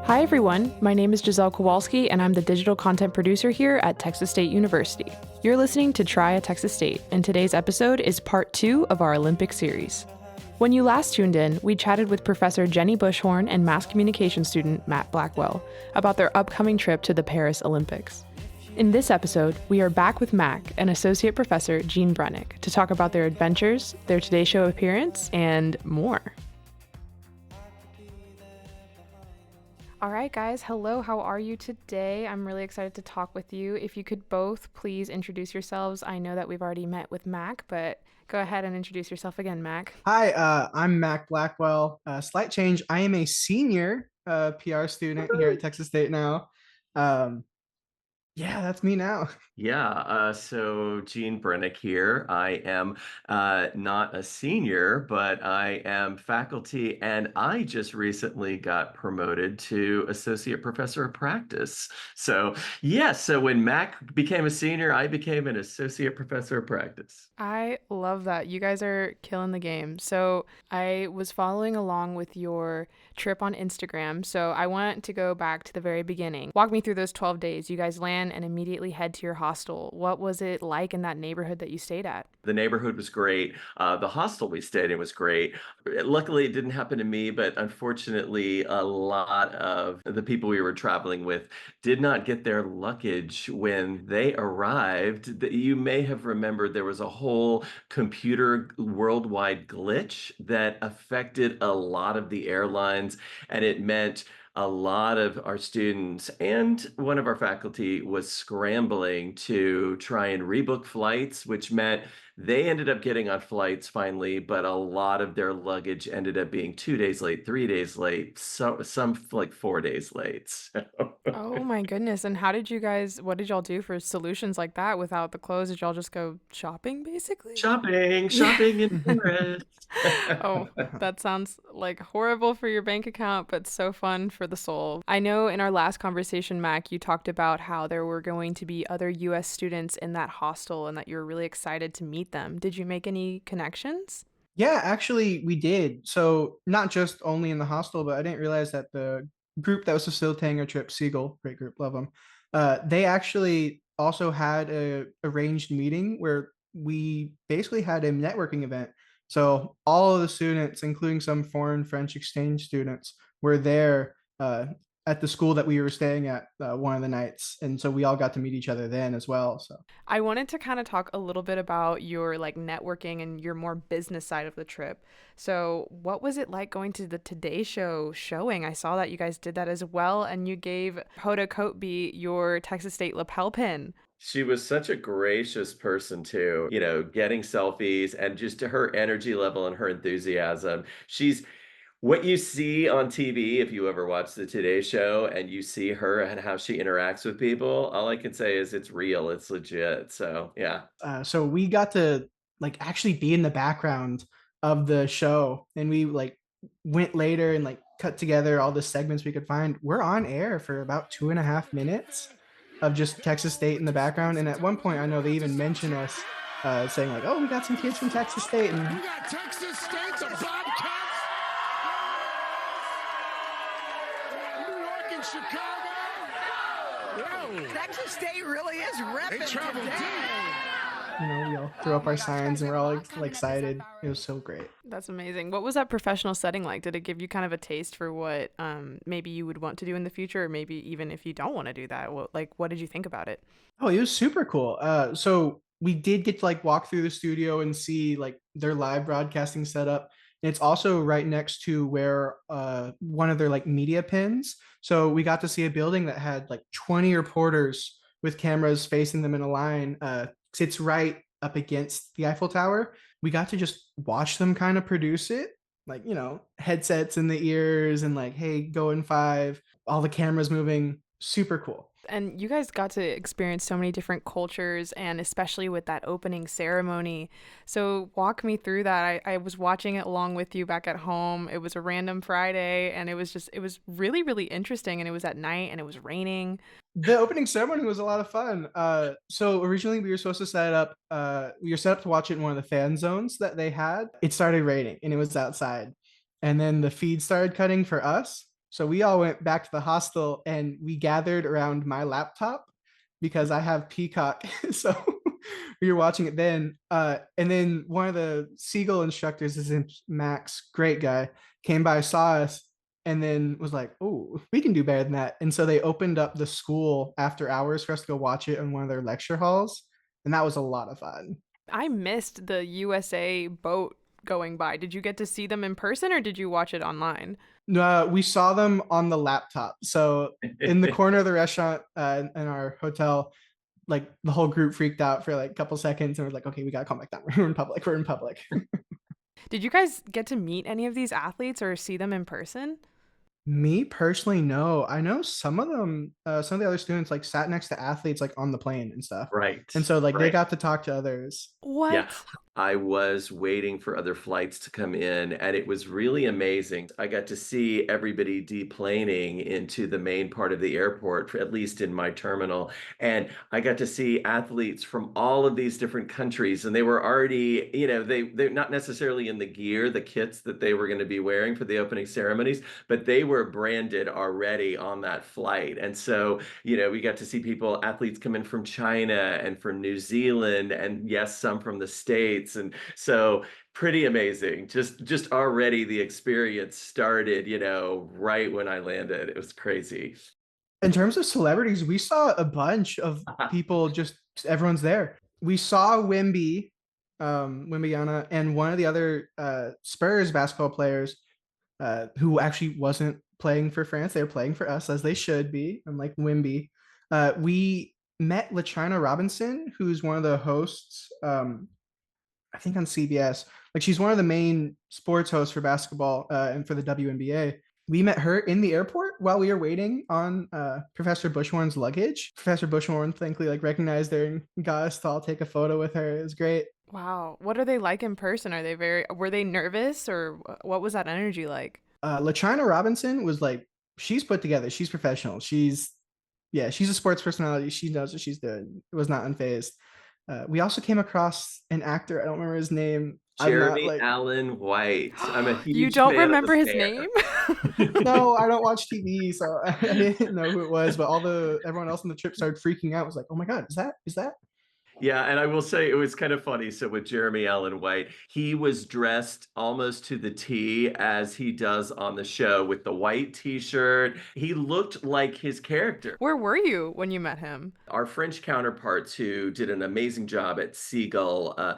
Hi, everyone. My name is Giselle Kowalski, and I'm the digital content producer here at Texas State University. You're listening to Try a Texas State, and today's episode is part 2 of our Olympic series. When you last tuned in, we chatted with Professor Jenny Buschhorn and mass communication student Mac Blackwell about their upcoming trip to the Paris Olympics. In this episode, we are back with Mac and Associate Professor Jean Brennick to talk about their adventures, their Today Show appearance, and more. All right, guys. Hello. How are you today? I'm really excited to talk with you. If you could both please introduce yourselves. I know that we've already met with Mac, but go ahead and introduce yourself again, Mac. Hi, I'm Mac Blackwell. Slight change. I am a senior PR student here at Texas State now. Um, yeah, that's me now. So Gene Brennick here. I am not a senior, but I am faculty, and I just recently got promoted to associate professor of practice. So when Mac became a senior, I became an associate professor of practice. I love that. You guys are killing the game. So I was following along with your trip on Instagram. So I want to go back to the very beginning. Walk me through those 12 days. You guys land and immediately head to your hostel. What was it like in that neighborhood that you stayed at? The neighborhood was great. The hostel we stayed in was great. Luckily, it didn't happen to me, but unfortunately, a lot of the people we were traveling with did not get their luggage when they arrived. You may have remembered there was a whole computer worldwide glitch that affected a lot of the airlines, and it meant a lot of our students and one of our faculty was scrambling to try and rebook flights, which meant they ended up getting on flights finally, but a lot of their luggage ended up being 2 days late, 3 days late, so some like 4 days late. Oh my goodness. And what did y'all do for solutions like that without the clothes? Did y'all just go shopping basically? Shopping in Paris. Oh, that sounds like horrible for your bank account, but so fun for the soul. I know in our last conversation, Mac, you talked about how there were going to be other US students in that hostel and that you were really excited to meet them. Did you make any connections? Yeah, actually, we did. So not just only in the hostel, but I didn't realize that the group that was facilitating our trip, Siegel, great group, love them. They actually also had a arranged meeting where we basically had a networking event. So all of the students, including some foreign French exchange students, were there at the school that we were staying at one of the nights, and so we all got to meet each other then as well. So I wanted to kind of talk a little bit about your like networking and your more business side of the trip. So, what was it like going to the Today Show showing? I saw that you guys did that as well, and you gave Hoda Kotb your Texas State lapel pin. She was such a gracious person too, getting selfies and just her energy level and her enthusiasm. She's what you see on TV, if you ever watch the Today Show and you see her and how she interacts with people, all I can say is it's real, it's legit. So, yeah. so we got to like actually be in the background of the show, and we like went later and like cut together all the segments we could find. We're on air for about 2.5 minutes of just Texas State in the background, and at one point I know they even mention us saying like, oh, we got some kids from Texas State. And you got Texas State, the BOBCATS, New York and Chicago. Whoa. Texas State really is repping They traveled today. we all threw up our signs and we're all like excited. It was so great. That's amazing. What was that professional setting like? Did it give you kind of a taste for what maybe you would want to do in the future, or maybe even if you don't want to do that? What did you think about it? Oh, it was super cool. So we did get to like walk through the studio and see like their live broadcasting setup. And it's also right next to where one of their like media pins. So we got to see a building that had like 20 reporters with cameras facing them in a line. It's right up against the Eiffel Tower. We got to just watch them kind of produce it, like, headsets in the ears and like, hey, go in five, all the cameras moving. Super cool. And you guys got to experience so many different cultures, and especially with that opening ceremony. So walk me through that. I was watching it along with you back at home. It was a random Friday, and it was really, really interesting. And it was at night, and it was raining. The opening ceremony was a lot of fun. So originally we were supposed to set up, we were set up to watch it in one of the fan zones that they had. It started raining and it was outside. And then the feed started cutting for us. So we all went back to the hostel and we gathered around my laptop because I have Peacock. So we were watching it then. And then one of the Seagull instructors, his name's Max, great guy, came by, saw us, and then was like, "Oh, we can do better than that." And so they opened up the school after hours for us to go watch it in one of their lecture halls, and that was a lot of fun. I missed the USA boat going by. Did you get to see them in person or did you watch it online? No, we saw them on the laptop. So in the corner of the restaurant in our hotel, like the whole group freaked out for like a couple seconds and was like, "Okay, we gotta calm back down. We're in public. We're in public." Did you guys get to meet any of these athletes or see them in person? Me personally, no. I know some of them, some of the other students like sat next to athletes like on the plane and stuff. Right. And so like they Right. got to talk to others. What? Yeah. I was waiting for other flights to come in, and it was really amazing. I got to see everybody deplaning into the main part of the airport, at least in my terminal. And I got to see athletes from all of these different countries, and they were already, they're not necessarily in the gear, the kits that they were going to be wearing for the opening ceremonies, but they were branded already on that flight. And so, we got to see athletes come in from China and from New Zealand, and yes, some from the States. And so pretty amazing. Just already the experience started, right when I landed. It was crazy. In terms of celebrities, we saw a bunch of people, just everyone's there. We saw Wimbyana, and one of the other Spurs basketball players who actually wasn't playing for France. They were playing for us, as they should be, unlike Wimby. We met LaChina Robinson, who's one of the hosts, I think on CBS. Like she's one of the main sports hosts for basketball and for the WNBA. We met her in the airport while we were waiting on Professor Buschhorn's luggage. Professor Buschhorn, thankfully, like recognized her and got us to all take a photo with her. It was great. Wow. What are they like in person? Were they nervous or what was that energy like? LaChina Robinson was like, she's put together. She's professional. She's a sports personality. She knows what she's doing. It was not unfazed. We also came across an actor. I don't remember his name. Jeremy Allen White. I'm a huge You don't fan remember of his hair. name? No, I don't watch TV, so I didn't know who it was. But everyone else on the trip started freaking out. It was like, "Oh my god, is that?" Yeah, and I will say it was kind of funny. So with Jeremy Allen White, he was dressed almost to the T as he does on the show with the white t-shirt. He looked like his character. Where were you when you met him? Our French counterparts who did an amazing job at Seagull,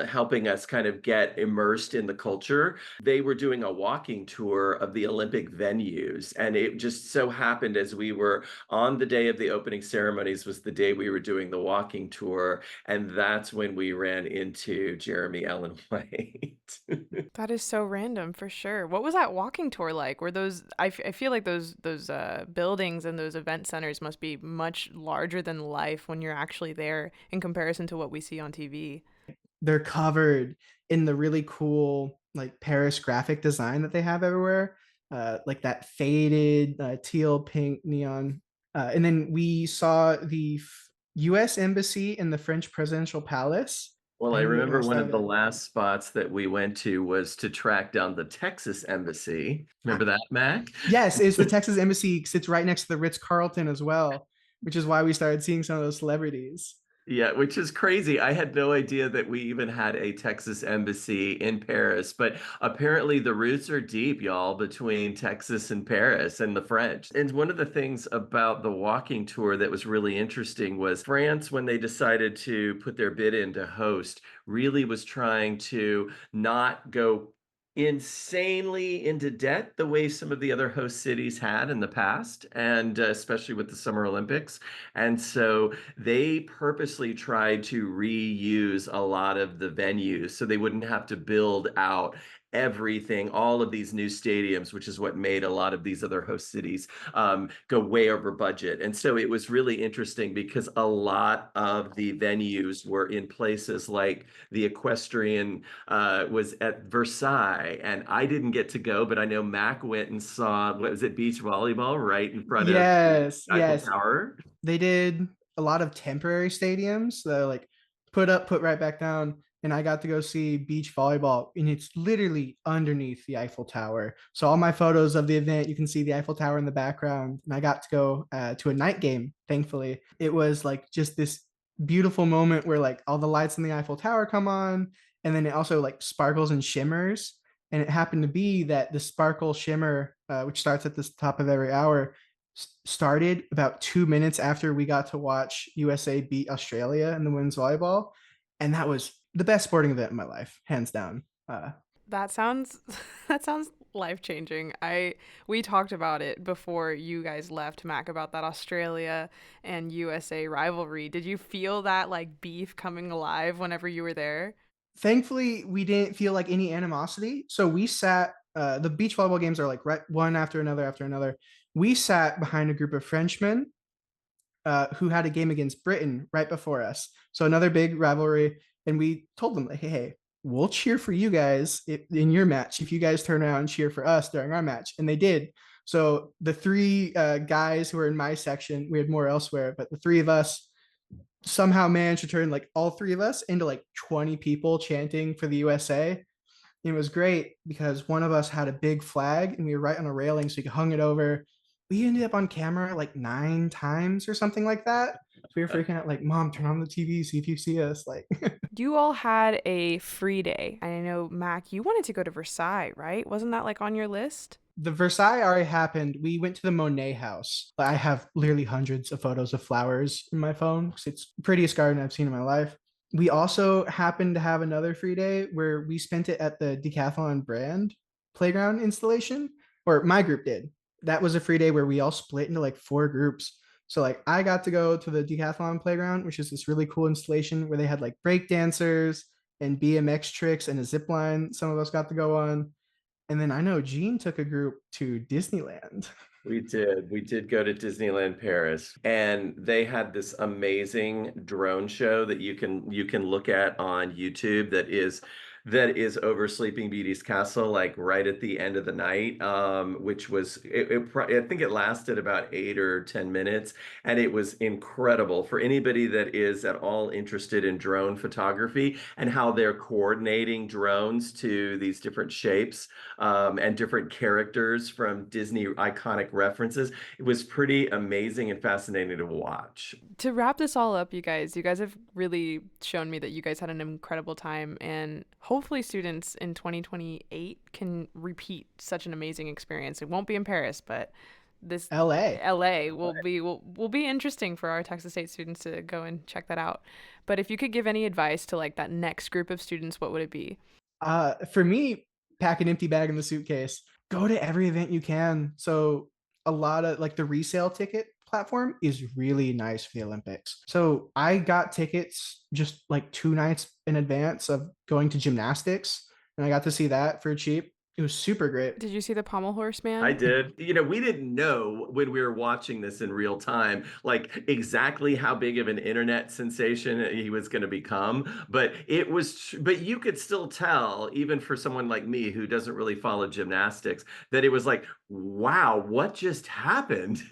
helping us kind of get immersed in the culture. They were doing a walking tour of the Olympic venues. And it just so happened as we were on the day of the opening ceremonies was the day we were doing the walking tour. And that's when we ran into Jeremy Allen White. That is so random for sure. What was that walking tour like? Were those, I feel like those buildings and those event centers must be much larger than life when you're actually there in comparison to what we see on TV. They're covered in the really cool like Paris graphic design that they have everywhere, like that faded teal pink neon. And then we saw the U.S. Embassy in the French Presidential Palace. Well, I remember one of the last spots that we went to was to track down the Texas Embassy. Remember that, Mac? Yes, it's the Texas Embassy, sits right next to the Ritz-Carlton as well, which is why we started seeing some of those celebrities. Yeah, which is crazy. I had no idea that we even had a Texas embassy in Paris, but apparently the roots are deep, y'all, between Texas and Paris and the French. And one of the things about the walking tour that was really interesting was France, when they decided to put their bid in to host, really was trying to not go insanely into debt the way some of the other host cities had in the past, and especially with the Summer Olympics. And so they purposely tried to reuse a lot of the venues so they wouldn't have to build out everything, all of these new stadiums, which is what made a lot of these other host cities go way over budget. And so it was really interesting because a lot of the venues were in places like the Equestrian was at Versailles, and I didn't get to go, but I know Mac went and saw, what was it, beach volleyball right in front of Eiffel Tower. They did a lot of temporary stadiums, so like put up, put right back down. and I got to go see beach volleyball, and it's literally underneath the Eiffel Tower. So all my photos of the event, you can see the Eiffel Tower in the background, and I got to go to a night game. Thankfully, it was like just this beautiful moment where like all the lights in the Eiffel Tower come on, and then it also like sparkles and shimmers. And it happened to be that the sparkle shimmer, which starts at the top of every hour, started about 2 minutes after we got to watch USA beat Australia in the women's volleyball, and that was the best sporting event in my life, hands down. That sounds that sounds life-changing. We talked about it before you guys left, Mac, about that Australia and USA rivalry. Did you feel that like beef coming alive whenever you were there? Thankfully, we didn't feel like any animosity. So we sat. The beach volleyball games are like right one after another after another. We sat behind a group of Frenchmen who had a game against Britain right before us. So another big rivalry, and we told them, like, hey, we'll cheer for you guys in your match if you guys turn around and cheer for us during our match, and they did. So the three guys who were in my section, we had more elsewhere, but the three of us somehow managed to turn like all three of us into like 20 people chanting for the USA. And it was great because one of us had a big flag and we were right on a railing, so we hung it over. We ended up on camera like 9 times or something like that. So we were freaking out, like, Mom, turn on the TV, see if you see us. Like, You all had a free day. I know, Mac, you wanted to go to Versailles, right? Wasn't that like on your list? the Versailles already happened. We went to the Monet house. I have literally hundreds of photos of flowers in my phone because it's the prettiest garden I've seen in my life. We also happened to have another free day where we spent it at the Decathlon brand playground installation, or my group did. That was a free day where we all split into like 4 groups. So like I got to go to the Decathlon playground, which is this really cool installation where they had like break dancers and BMX tricks and a zip line. Some of us got to go on. And then I know Gene took a group to Disneyland. We did. We did go to Disneyland Paris, and they had this amazing drone show that you can look at on YouTube that is over Sleeping Beauty's castle, like right at the end of the night, which was I think it lasted about 8 or 10 minutes, and it was incredible for anybody that is at all interested in drone photography and how they're coordinating drones to these different shapes and different characters from Disney iconic references. It was pretty amazing and fascinating to watch. To wrap this all up, you guys have really shown me that you guys had an incredible time, and hopefully students in 2028 can repeat such an amazing experience. It won't be in Paris, but this LA will be interesting for our Texas State students to go and check that out. But if you could give any advice to like that next group of students, what would it be? For me, pack an empty bag in the suitcase. Go to every event you can. So a lot of like the resale ticket platform is really nice for the Olympics. So I got tickets just like 2 nights in advance of going to gymnastics, and I got to see that for cheap. It was super great. Did you see the pommel horse man? I did. We didn't know when we were watching this in real time, like exactly how big of an internet sensation he was going to become. But you could still tell, even for someone like me who doesn't really follow gymnastics, that it was like, wow, what just happened?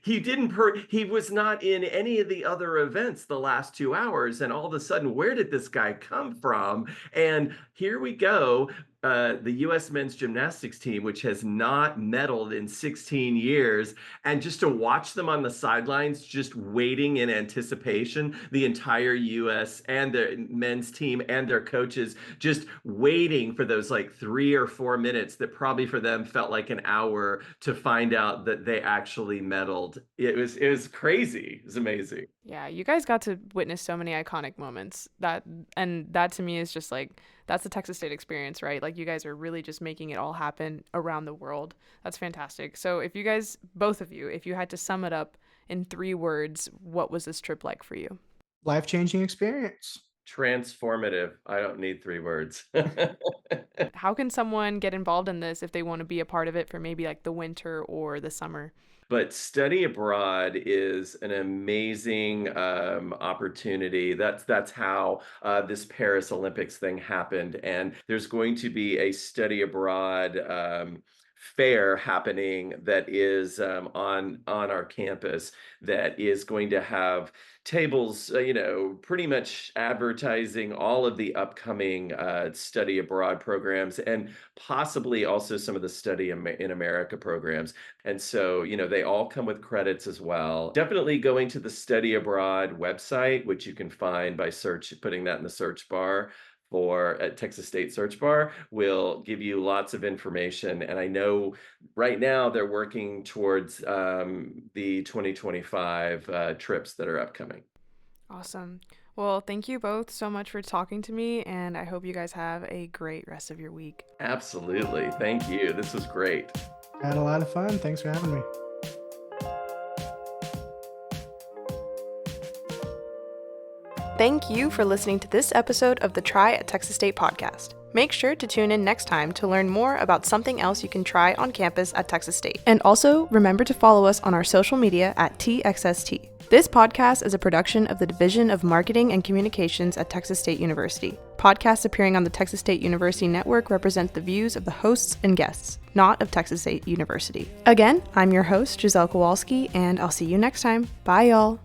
He was not in any of the other events the last 2 hours. And all of a sudden, where did this guy come from? And here we go. The U.S. men's gymnastics team, which has not medaled in 16 years, and just to watch them on the sidelines, just waiting in anticipation, the entire U.S. and the men's team and their coaches just waiting for those like 3 or 4 minutes that probably for them felt like an hour to find out that they actually medaled. It was crazy. It was amazing. Yeah, you guys got to witness so many iconic moments. That to me is just like that's the Texas State experience, right? Like you guys are really just making it all happen around the world. That's fantastic. So if you guys, both of you, if you had to sum it up in 3 words, what was this trip like for you? Life-changing experience. Transformative. I don't need 3 words. How can someone get involved in this if they want to be a part of it for maybe like the winter or the summer? But study abroad is an amazing opportunity. That's how this Paris Olympics thing happened. And there's going to be a study abroad fair happening that is on our campus that is going to have tables, pretty much advertising all of the upcoming study abroad programs and possibly also some of the study in America programs. And so, they all come with credits as well. Definitely going to the study abroad website, which you can find by putting that in the search bar at Texas State search bar, will give you lots of information. And I know right now they're working towards the 2025 trips that are upcoming. Awesome. Well, thank you both so much for talking to me, and I hope you guys have a great rest of your week. Absolutely. Thank you. This was great. I had a lot of fun. Thanks for having me. Thank you for listening to this episode of the Try at Texas State podcast. Make sure to tune in next time to learn more about something else you can try on campus at Texas State. And also, remember to follow us on our social media at TXST. This podcast is a production of the Division of Marketing and Communications at Texas State University. Podcasts appearing on the Texas State University Network represent the views of the hosts and guests, not of Texas State University. Again, I'm your host, Giselle Kowalski, and I'll see you next time. Bye, y'all.